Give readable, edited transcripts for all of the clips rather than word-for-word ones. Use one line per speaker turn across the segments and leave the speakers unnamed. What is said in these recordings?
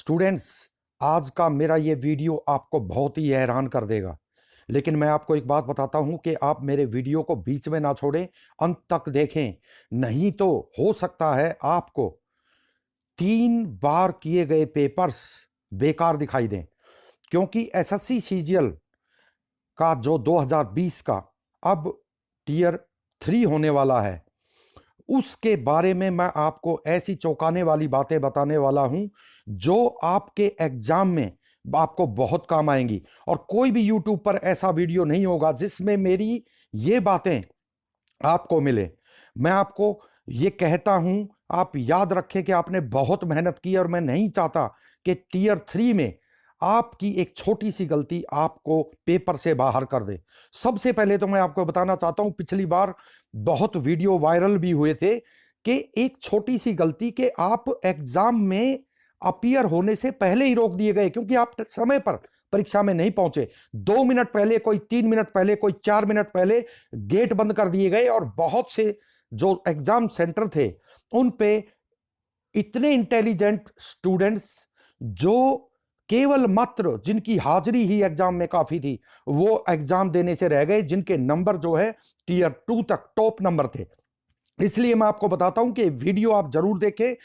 Students, आज का मेरा ये वीडियो आपको बहुत ही हैरान कर देगा। लेकिन मैं आपको एक बात बताता हूं कि आप मेरे वीडियो को बीच में ना छोड़ें, अंत तक देखें। नहीं तो हो सकता है आपको 3 बार किए गए पेपर्स बेकार दिखाई दें, क्योंकि एसएससी सीजीएल का जो 2020 का अब टियर 3 होने वाला है, उसके बारे में मैं आपको ऐसी चौंकाने वाली बातें बताने वाला हूं जो आपके एग्जाम में आपको बहुत काम आएंगी। और कोई भी यूट्यूब पर ऐसा वीडियो नहीं होगा जिसमें मेरी ये बातें आपको मिले। मैं आपको ये कहता हूं, आप याद रखें कि आपने बहुत मेहनत की और मैं नहीं चाहता कि टियर 3 में आपकी एक छोटी सी गलती आपको पेपर से बाहर कर दे। सबसे पहले तो मैं आपको बताना चाहता हूं, पिछली बार बहुत वीडियो वायरल भी हुए थे कि एक छोटी सी गलती के आप एग्जाम में अपीयर होने से पहले ही रोक दिए गए, क्योंकि आप समय पर परीक्षा में नहीं पहुंचे। 2 मिनट पहले, कोई 3 मिनट पहले, कोई 4 मिनट पहले गेट बंद कर दिए गए और बहुत से जो एग्जाम सेंटर थे उन पे इतने इंटेलिजेंट स्टूडेंट्स जो केवल मात्र जिनकी हाजिरी ही एग्जाम में काफी थी, वो एग्जाम देने से रह गए, जिनके नंबर जो है टियर 2 तक टॉप नंबर थे। इसलिए मैं आपको बताता हूं कि वीडियो आप जरूर देखें।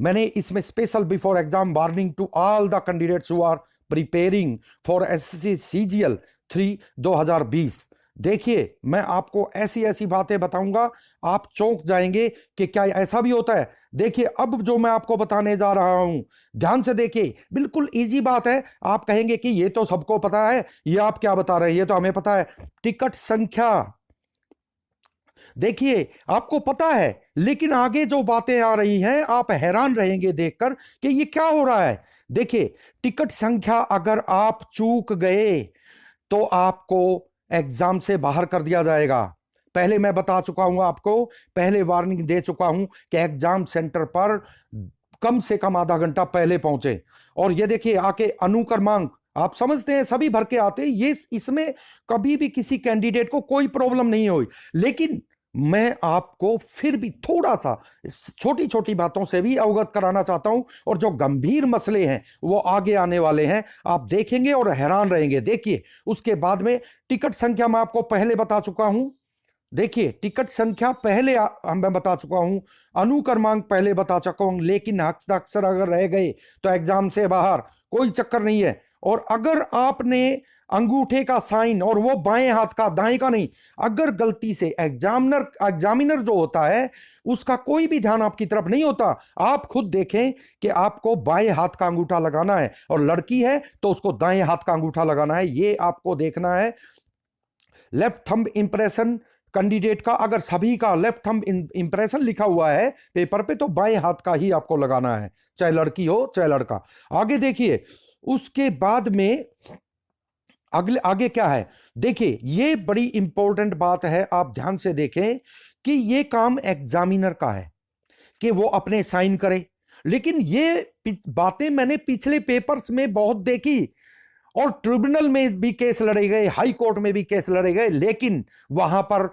मैंने इसमें special before exam warning to all the candidates who are preparing for SSC CGL 3 2020। देखिए, मैं आपको ऐसी ऐसी बातें बताऊंगा, आप चौंक जाएंगे कि क्या ऐसा भी होता है। देखिए, अब जो मैं आपको बताने जा रहा हूं, ध्यान से देखिए, बिल्कुल इजी बात है। आप कहेंगे कि ये तो सबको पता है, ये आप क्या बता रहे हैं, ये तो हमें पता है। टिकट संख्या, देखिए आपको पता है, लेकिन आगे जो बातें आ रही हैं आप हैरान रहेंगे देखकर कि ये क्या हो रहा है। देखिए, टिकट संख्या अगर आप चूक गए तो आपको एग्जाम से बाहर कर दिया जाएगा। पहले मैं बता चुका हूं आपको, पहले वार्निंग दे चुका हूं कि एग्जाम सेंटर पर कम से कम आधा घंटा पहले पहुंचे। और ये देखिए, आके अनुक्रमांक आप समझते हैं सभी भर के आते, ये इसमें कभी भी किसी कैंडिडेट को कोई प्रॉब्लम नहीं हुई। लेकिन मैं आपको फिर भी थोड़ा सा छोटी छोटी बातों से भी अवगत कराना चाहता हूं, और जो गंभीर मसले हैं वो आगे आने वाले हैं, आप देखेंगे और हैरान रहेंगे। देखिए, उसके बाद में टिकट संख्या मैं आपको पहले बता चुका हूं। देखिए, टिकट संख्या पहले मैं बता चुका हूं, अनुक्रमांक पहले बता चुका हूं, लेकिन हस्ताक्षर अगर रह गए तो एग्जाम से बाहर, कोई चक्कर नहीं है। और अगर आपने अंगूठे का साइन, और वो बाएं हाथ का, दाएं का नहीं, अगर गलती से एग्जामिनर जो होता है उसका कोई भी ध्यान आपकी तरफ नहीं होता, आप खुद देखें कि आपको बाएं हाथ का अंगूठा लगाना है, और लड़की है तो उसको दाएं हाथ का अंगूठा लगाना है, ये आपको देखना है। लेफ्ट थंब इंप्रेशन कैंडिडेट का, अगर सभी का लेफ्ट थंब इंप्रेशन लिखा हुआ है पेपर पे, तो बाएं हाथ का ही आपको लगाना है, चाहे लड़की हो चाहे लड़का। आगे देखिए, उसके बाद में आगे क्या है। देखिए, ये बड़ी इंपॉर्टेंट बात है, आप ध्यान से देखें कि ये काम एग्जामिनर का है कि वो अपने साइन करे। लेकिन ये बातें मैंने पिछले पेपर्स में बहुत देखी, और ट्रिब्यूनल में भी केस लड़े गए, हाई कोर्ट में भी केस लड़े गए, लेकिन वहां पर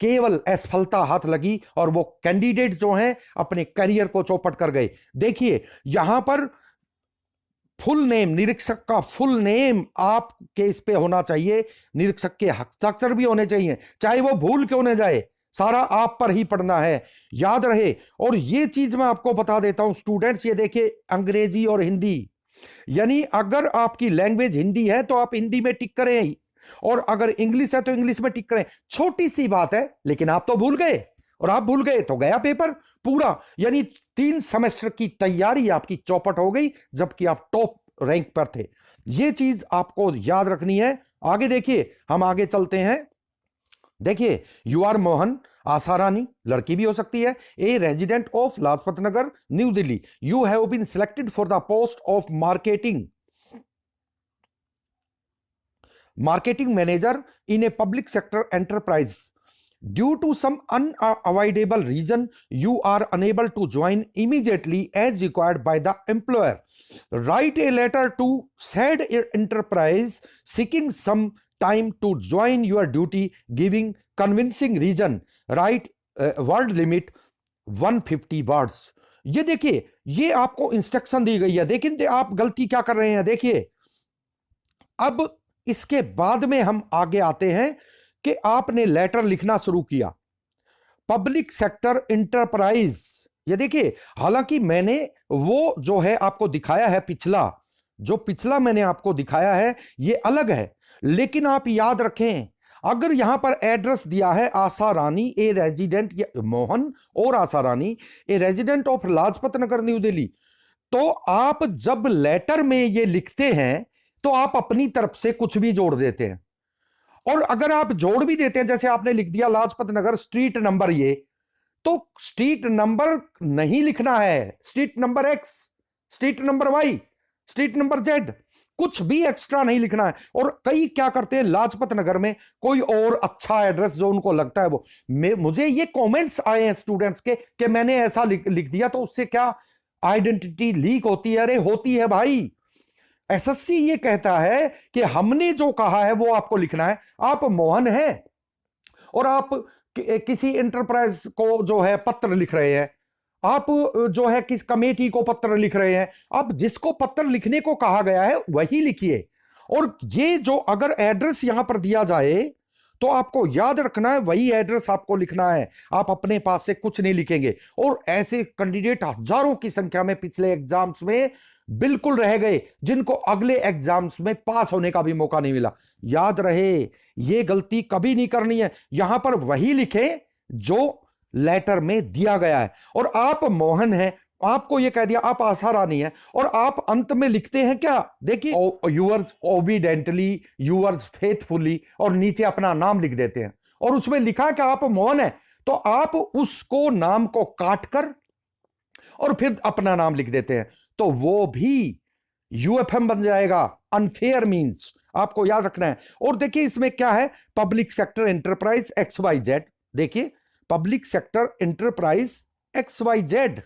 केवल असफलता हाथ लगी और वो कैंडिडेट जो हैं अपने करियर को चौपट कर गए। देखिए, यहां पर फुल नेम, निरीक्षक का फुल नेम आपके इस पे होना चाहिए, निरीक्षक के हस्ताक्षर भी होने चाहिए, चाहे वो भूल क्यों न जाए, सारा आप पर ही पढ़ना है, याद रहे। और ये चीज मैं आपको बता देता हूं स्टूडेंट्स, ये देखिए, अंग्रेजी और हिंदी, यानी अगर आपकी लैंग्वेज हिंदी है तो आप हिंदी में टिक करें, और अगर इंग्लिश है तो इंग्लिश में टिक करें। छोटी सी बात है, लेकिन आप तो भूल गए, और आप भूल गए तो गया पेपर पूरा, यानी 3 सेमेस्टर की तैयारी आपकी चौपट हो गई, जबकि आप टॉप रैंक पर थे। यह चीज आपको याद रखनी है। आगे देखिए, हम आगे चलते हैं। देखिए, यू आर मोहन, आशा रानी, लड़की भी हो सकती है, a resident of Lajpat Nagar, new Delhi, you have been selected for the post of marketing manager in a public sector enterprise. Due to some unavoidable reason, you are unable to join immediately as required by the employer. Write a letter to said enterprise seeking some time to join your duty, giving convincing reason. Write word limit 150 words. ये देखिए, ये आपको instruction दी गई है, लेकिन आप गलती क्या कर रहे हैं, देखिए। अब इसके बाद में हम आगे आते हैं कि आपने लेटर लिखना शुरू किया, पब्लिक सेक्टर इंटरप्राइज। ये देखिए, हालांकि मैंने वो जो है आपको दिखाया है, पिछला मैंने आपको दिखाया है ये अलग है, लेकिन आप याद रखें, अगर यहां पर एड्रेस दिया है आशा रानी ए रेजिडेंट, मोहन और Asha Rani a resident of Lajpat Nagar new Delhi, तो आप जब लेटर में ये लिखते हैं तो आप अपनी तरफ से कुछ भी जोड़ देते हैं। और अगर आप जोड़ भी देते हैं, जैसे आपने लिख दिया लाजपत नगर स्ट्रीट नंबर, ये तो स्ट्रीट नंबर नहीं लिखना है, street number X, street number Y, street number Z, कुछ भी एक्स्ट्रा नहीं लिखना है। और कई क्या करते हैं, लाजपत नगर में कोई और अच्छा एड्रेस जो उनको लगता है वो, मुझे ये कमेंट्स आए हैं स्टूडेंट्स के कि मैंने ऐसा लिख दिया तो उससे क्या आइडेंटिटी लीक होती है? अरे होती है भाई। एसएससी ये कहता है कि हमने जो कहा है वो आपको लिखना है। आप मोहन हैं और आप किसी इंटरप्राइज को जो है पत्र लिख रहे हैं, आप जो है किस कमेटी को पत्र लिख रहे हैं, आप जिसको पत्र लिखने को कहा गया है वही लिखिए। और ये जो अगर एड्रेस यहां पर दिया जाए तो आपको याद रखना है वही एड्रेस आपको लिखना है, आप अपने पास से कुछ नहीं लिखेंगे। और ऐसे कैंडिडेट हजारों की संख्या में पिछले एग्जाम्स में बिल्कुल रह गए, जिनको अगले एग्जाम्स में पास होने का भी मौका नहीं मिला। याद रहे, ये गलती कभी नहीं करनी है, यहां पर वही लिखें जो लेटर में दिया गया है। और आप मोहन हैं, आपको यह कह दिया आप आशा रानी है, और आप अंत में लिखते हैं क्या, देखिए, यूअर्स ओबीडेंटली, यूअर्स फेथफुली, और नीचे अपना नाम लिख देते हैं। और उसमें लिखा कि आप मोहन है, तो आप उसको नाम को काटकर और फिर अपना नाम लिख देते हैं, तो वो भी यूएफएम बन जाएगा, अनफेयर मींस, आपको याद रखना है। और देखिए इसमें क्या है, पब्लिक सेक्टर एंटरप्राइज XYZ, देखिए public sector enterprise XYZ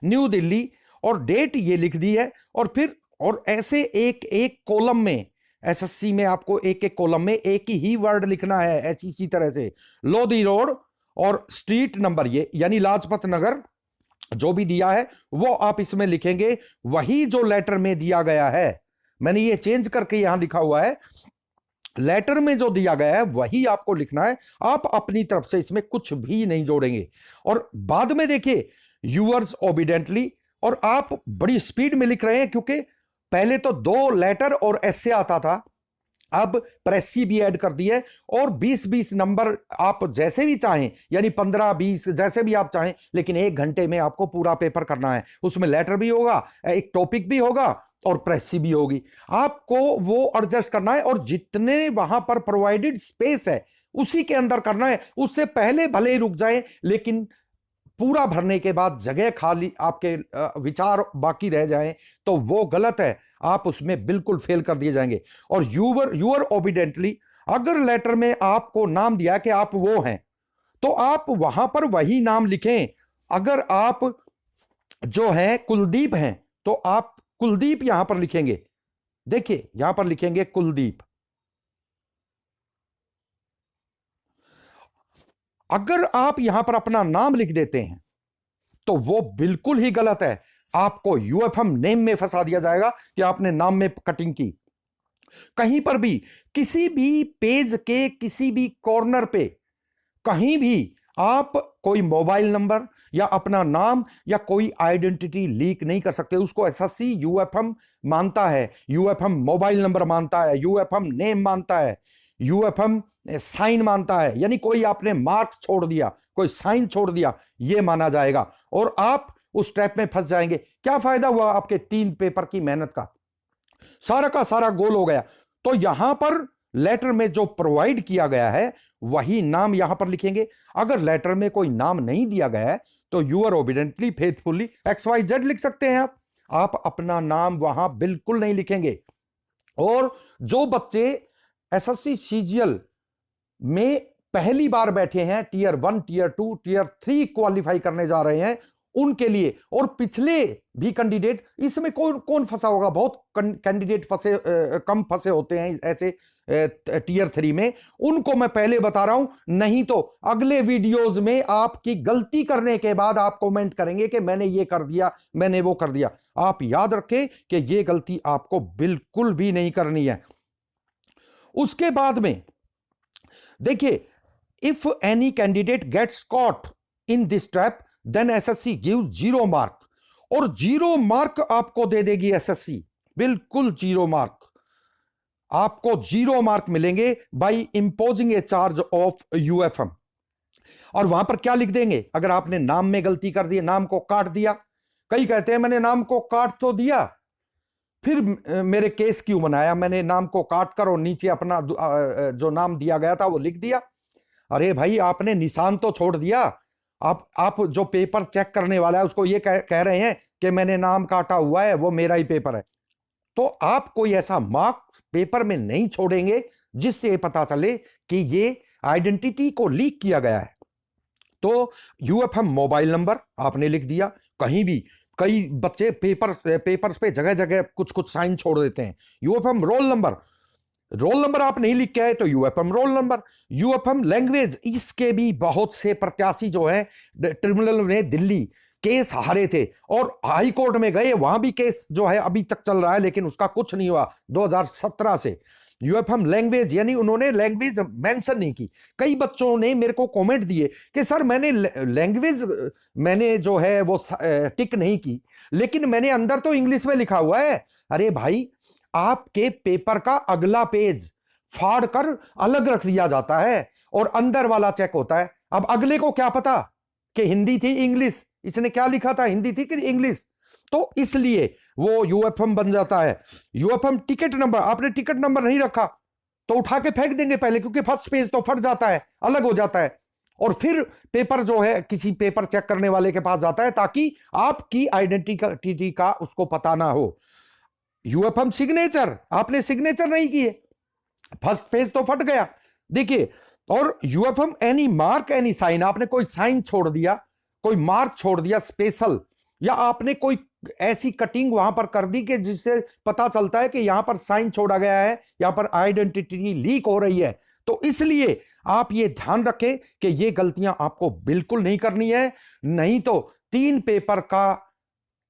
new Delhi, और डेट ये लिख दी है। और फिर और ऐसे एक एक कॉलम में, एसएससी में आपको एक एक कॉलम में एक ही वर्ड लिखना है, ऐसी इसी तरह से लोधी रोड और स्ट्रीट नंबर, ये यानी लाजपत नगर जो भी दिया है वो आप इसमें लिखेंगे, वही जो लेटर में दिया गया है। मैंने ये चेंज करके यहां लिखा हुआ है, लेटर में जो दिया गया है वही आपको लिखना है, आप अपनी तरफ से इसमें कुछ भी नहीं जोड़ेंगे। और बाद में देखिए यूअर्स ओबीडेंटली, और आप बड़ी स्पीड में लिख रहे हैं क्योंकि पहले तो 2 लेटर और ऐसे आता था, अब प्रेसी भी ऐड कर दी है। और 20-20 नंबर आप जैसे भी चाहें, यानी 15-20 जैसे भी आप चाहें, लेकिन 1 घंटे में आपको पूरा पेपर करना है। उसमें लेटर भी होगा, एक टॉपिक भी होगा और प्रेसी भी होगी, आपको वो एडजस्ट करना है। और जितने वहां पर प्रोवाइडेड स्पेस है उसी के अंदर करना है, उससे पहले भले ही रुक जाए, लेकिन पूरा भरने के बाद जगह खाली, आपके विचार बाकी रह जाएं तो वो गलत है, आप उसमें बिल्कुल फेल कर दिए जाएंगे। और यूअर ओबीडेंटली, अगर लेटर में आपको नाम दिया कि आप वो हैं, तो आप वहां पर वही नाम लिखें। अगर आप जो है कुलदीप हैं तो आप कुलदीप यहां पर लिखेंगे, देखिए यहां पर लिखेंगे कुलदीप। अगर आप यहां पर अपना नाम लिख देते हैं तो वो बिल्कुल ही गलत है, आपको यूएफएम नेम में फंसा दिया जाएगा कि आपने नाम में कटिंग की। कहीं पर भी किसी भी पेज के किसी भी कॉर्नर पे कहीं भी आप कोई मोबाइल नंबर या अपना नाम या कोई आइडेंटिटी लीक नहीं कर सकते। उसको एसएससी यूएफएम मानता है, यूएफएम मोबाइल नंबर मानता है, यूएफएम नेम मानता है, यूएफएम साइन मानता है। यानी कोई आपने मार्क्स छोड़ दिया, कोई साइन छोड़ दिया, यह माना जाएगा और आप उस ट्रैप में फंस जाएंगे। क्या फायदा हुआ आपके 3 पेपर की मेहनत का सारा गोल हो गया। तो यहां पर लेटर में जो प्रोवाइड किया गया है वही नाम यहां पर लिखेंगे। अगर लेटर में कोई नाम नहीं दिया गया है तो यूआर ओबीडेंटली फेथफुली XYZ लिख सकते हैं आप अपना नाम वहां बिल्कुल नहीं लिखेंगे। और जो बच्चे एसएससी सीजीएल में पहली बार बैठे हैं, टीयर 1, टीयर 2, टीयर 3 क्वालिफाई करने जा रहे हैं, उनके लिए, और पिछले भी कैंडिडेट, इसमें कौन फंसा होगा, बहुत कैंडिडेट कम फंसे होते हैं ऐसे टीयर 3 में, उनको मैं पहले बता रहा हूं, नहीं तो अगले वीडियोस में आपकी गलती करने के बाद आप कमेंट करेंगे कि मैंने ये कर दिया, मैंने वो कर दिया। आप याद रखें कि ये गलती आपको बिल्कुल भी नहीं करनी है। उसके बाद में देखिए, if any candidate gets caught in this trap then SSC give 0 mark, और 0 मार्क आपको दे देगी एसएससी, बिल्कुल 0 मार्क आपको 0 मार्क मिलेंगे by imposing a charge of UFM. और वहां पर क्या लिख देंगे, अगर आपने नाम में गलती कर दी, नाम को काट दिया, कई कहते हैं मैंने नाम को काट तो दिया, फिर मेरे केस क्यों बनाया, मैंने नाम को काट कर और नीचे अपना जो नाम दिया गया था वो लिख दिया। अरे भाई, आपने निशान तो छोड़ दिया। आप जो पेपर चेक करने वाला है उसको ये कह रहे हैं कि मैंने नाम काटा हुआ है, वो मेरा ही पेपर है। तो आप कोई ऐसा मार्क पेपर में नहीं छोड़ेंगे जिससे पता चले कि ये आइडेंटिटी को लीक किया गया है। तो यूएफएम मोबाइल नंबर आपने लिख दिया, कहीं भी कई बच्चे पेपर्स पे जगह जगह कुछ कुछ साइन छोड़ देते हैं। यूएफएम रोल नंबर आप नहीं लिख के आए तो UFM roll number. UFM language, इसके भी बहुत से प्रत्याशी जो है ट्रिब्यूनल में दिल्ली केस हारे थे और हाई कोर्ट में गए, वहां भी केस जो है अभी तक चल रहा है, लेकिन उसका कुछ नहीं हुआ 2017 से। यूएफएम लैंग्वेज यानी उन्होंने लैंग्वेज मेंशन नहीं की। कई बच्चों ने मेरे को कमेंट दिए कि सर मैंने लैंग्वेज मैंने जो है वो टिक नहीं की, लेकिन मैंने अंदर तो इंग्लिश में लिखा हुआ है। अरे भाई, आपके पेपर का अगला पेज फाड़ कर अलग रख दिया जाता है और अंदर वाला चेक होता है। अब अगले को क्या पता कि हिंदी थी इंग्लिश, इसने क्या लिखा था, हिंदी थी कि इंग्लिश, तो इसलिए वो यूएफएम बन जाता है। यूएफएम टिकट नंबर, आपने टिकट नंबर नहीं रखा तो उठा के फेंक देंगे पहले, क्योंकि फर्स्ट पेज तो फट जाता है, अलग हो जाता है, और फिर पेपर जो है किसी पेपर चेक करने वाले के पास जाता है ताकि आपकी आइडेंटिटी का उसको पता ना हो। यूएफएम सिग्नेचर, आपने सिग्नेचर नहीं किए, फर्स्ट पेज तो फट गया। देखिए, और UFM any mark any sign, आपने कोई साइन छोड़ दिया, कोई मार्क छोड़ दिया स्पेशल, या आपने कोई ऐसी कटिंग वहां पर कर दी कि जिससे पता चलता है कि यहां पर साइन छोड़ा गया है, यहां पर आइडेंटिटी लीक हो रही है, तो इसलिए आप ये ध्यान रखें कि ये गलतियां आपको बिल्कुल नहीं करनी है। नहीं तो 3 पेपर का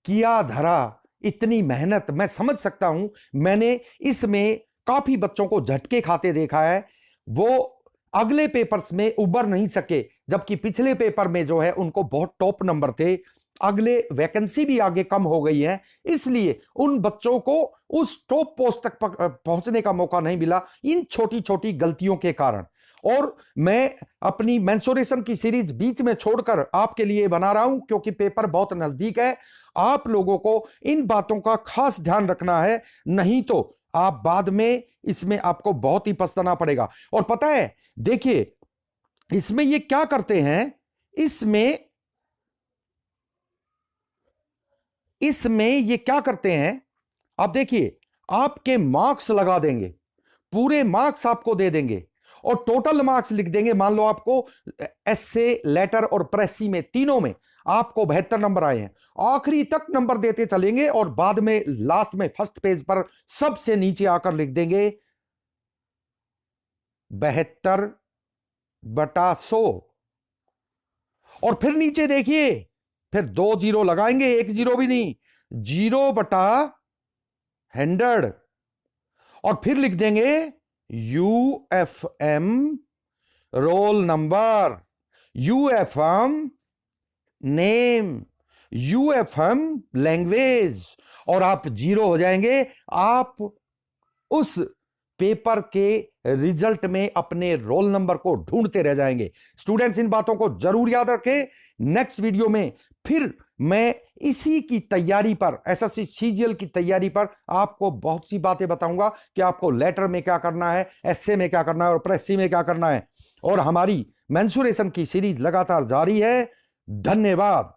किया धरा, इतनी मेहनत मैं समझ सकता हूं। मैंने इसमें काफी बच्चों को झटके खाते देखा है, वो अगले पेपर्स में उबर नहीं सके, जबकि पिछले पेपर में जो है उनको बहुत टॉप नंबर थे। अगले वैकेंसी भी आगे कम हो गई है, इसलिए उन बच्चों को उस टॉप पोस्ट तक पहुंचने का मौका नहीं मिला इन छोटी छोटी गलतियों के कारण। और मैं अपनी मेंसुरेशन की सीरीज बीच में छोड़कर आपके लिए बना रहा हूं, क्योंकि पेपर बहुत नजदीक है। आप लोगों को इन बातों का खास ध्यान रखना है, नहीं तो आप बाद में इसमें आपको बहुत ही पछताना पड़ेगा। और पता है, देखिए इसमें ये क्या करते हैं, इसमें ये क्या करते हैं, आप देखिए, आपके मार्क्स लगा देंगे, पूरे मार्क्स आपको दे देंगे और टोटल मार्क्स लिख देंगे। मान लो आपको एस्से, लेटर और प्रेसी में तीनों में आपको 72 नंबर आए हैं, आखिरी तक नंबर देते चलेंगे और बाद में लास्ट में फर्स्ट पेज पर सबसे नीचे आकर लिख देंगे 72/100, और फिर नीचे देखिए, फिर 2 जीरो लगाएंगे, 1 जीरो भी नहीं, 0/100, और फिर लिख देंगे UFM roll number, UFM name, UFM language, और आप 0 हो जाएंगे। आप उस पेपर के रिजल्ट में अपने रोल नंबर को ढूंढते रह जाएंगे। स्टूडेंट्स, इन बातों को जरूर याद रखें। नेक्स्ट वीडियो में फिर मैं इसी की तैयारी पर, एसएससी सीजीएल की तैयारी पर आपको बहुत सी बातें बताऊंगा कि आपको लेटर में क्या करना है, एस्से में क्या करना है और प्रेसी में क्या करना है। और हमारी मेंसुरेशन की सीरीज लगातार जारी है। धन्यवाद।